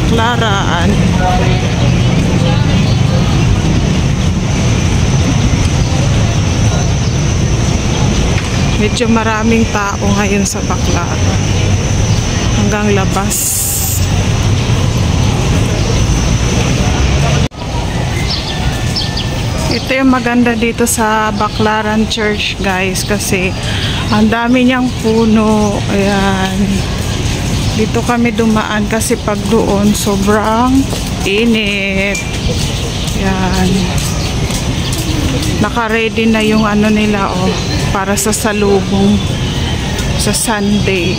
Baclaran. Medyo maraming tao ngayon sa Baclaran. Hanggang labas. Ito yung maganda dito sa Baclaran Church, guys, kasi ang dami niyang puno. Ayan. Dito kami dumaan kasi pag doon sobrang init. Ayan. Naka-ready na yung ano nila, oh, para sa salubong sa Sunday.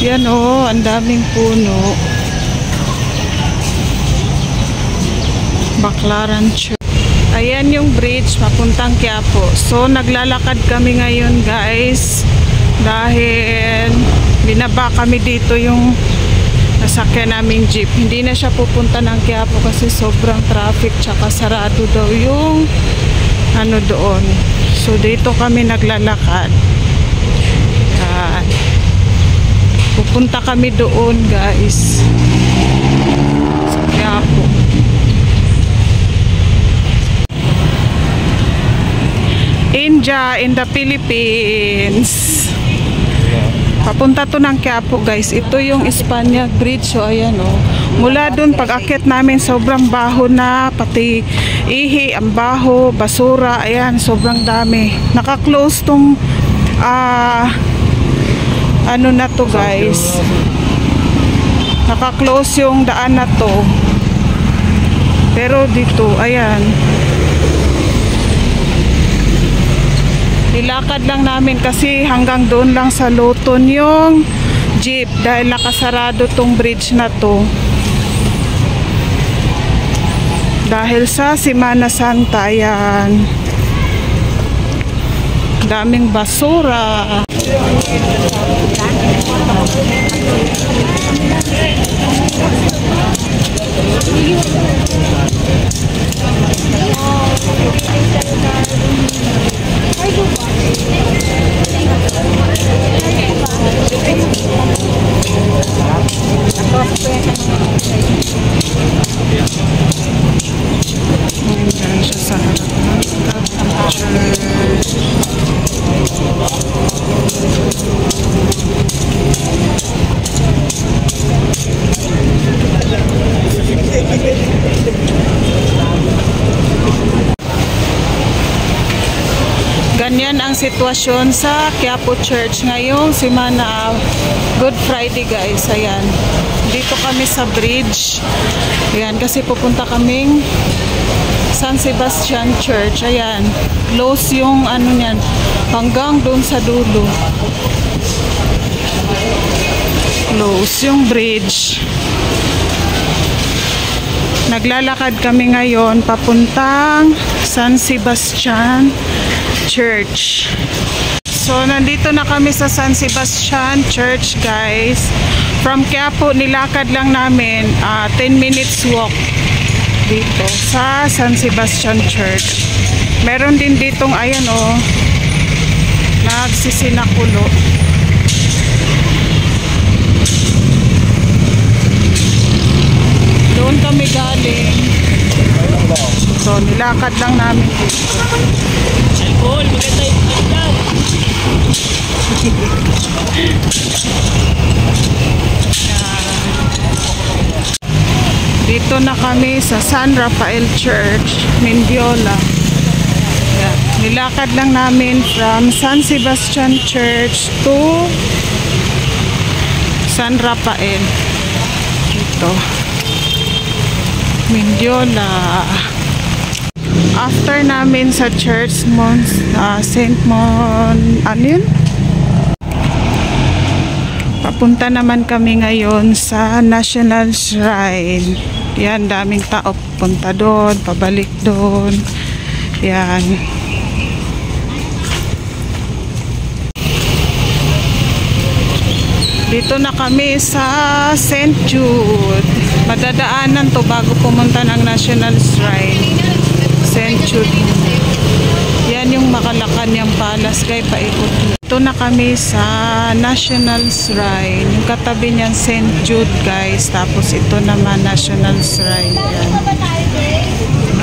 Yan, oh, ang daming puno. Baclaran Church. Ayan yung bridge papuntang Quiapo. So naglalakad kami ngayon, guys, dahil binaba kami dito yung nasakyan naming jeep. Hindi na siya pupunta ng Quiapo kasi sobrang traffic, tsaka sarado daw yung ano doon. So dito kami naglalakad. Pupunta kami doon, guys, sa Quiapo. India in the Philippines. Papunta to ng Quiapo, guys. Ito yung Espanya Bridge. So ayan, oh. Mula dun pag akit namin sobrang baho na, pati ihi, ang baho, basura. Ayan, sobrang dami. Naka-close tong ano na to, guys. Naka-close yung daan na to. Pero dito, ayan, nilakad lang namin kasi hanggang doon lang sa Luton yung jeep dahil nakasarado tong bridge na to dahil sa Semana Santa. Yan, daming basura. Ganyan ang sitwasyon sa Quiapo Church ngayong Semana Good Friday, guys. Ayan, dito kami sa bridge. Ayan, kasi pupunta kaming San Sebastian Church. Ayan, close yung ano niyan hanggang doon sa dulo. Close yung bridge. Naglalakad kami ngayon papuntang San Sebastian Church. So nandito na kami sa San Sebastian Church, guys. From Quiapo, nilakad lang namin 10 minutes walk dito sa San Sebastian Church. Meron din ditong, ayan, oh, nagsisinakulo. Doon kami galing. So nilakad lang namin dito. Alcohol, maganda yung lang. Dito na kami sa San Rafael Church, Mendiola. Yeah. Nilakad lang namin from San Sebastian Church to San Rafael. Dito, Mendiola. After namin sa church, Saint Mon, ano yun? Papunta naman kami ngayon sa National Shrine. Yan, daming tao punta doon, pabalik doon. Yan. Dito na kami sa St. Jude. Madadaanan to bago pumunta ng National Shrine. St. Jude. Yan yung Malacanang Palace, kay paikot. Ito na kami sa National Shrine. Yung katabi niyan St. Jude guys. Tapos ito naman National Shrine. Yan.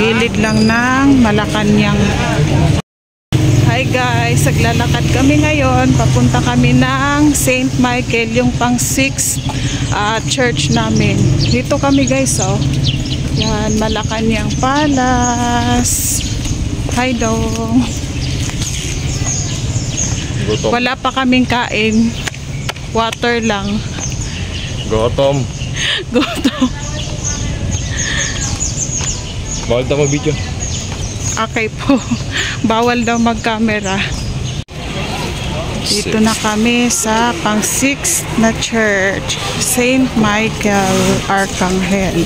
Gilid lang ng Malacanang. Hi guys, naglalakad kami ngayon. Papunta kami ng St. Michael, yung pang 6 church namin. Dito kami guys, oh. Yan, Malacanang Palace. Hi dong. Gutom. Wala pa kaming kain. Water lang. Gutom. Gutom. Bawal tayo mag-video. Okay po. Bawal daw mag-camera. Dito na kami sa pang 6 na church. St. Michael Archangel.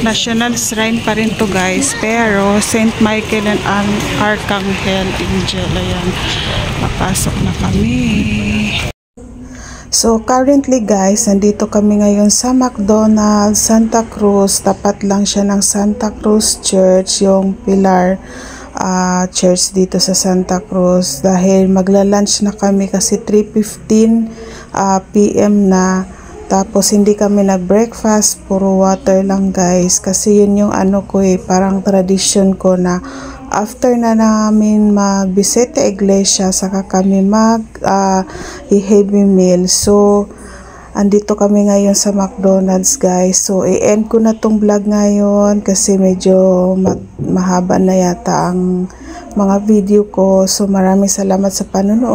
National Shrine pa rin to guys. Pero St. Michael and Archangel Angel. Ayan. Papasok na kami. So currently guys, nandito kami ngayon sa McDonald's, Santa Cruz. Tapat lang siya ng Santa Cruz Church, yung Pilar Church dito sa Santa Cruz. Dahil magla-lunch na kami kasi 3:15 PM na. Tapos hindi kami nag-breakfast, puro water lang guys. Kasi yun yung ano ko parang tradition ko na after na namin mag-bisita iglesia, saka kami heavy meal. So, andito kami ngayon sa McDonald's guys. So, i-end ko na tong vlog ngayon kasi medyo mahaba na yata ang mga video ko. So, maraming salamat sa panonood.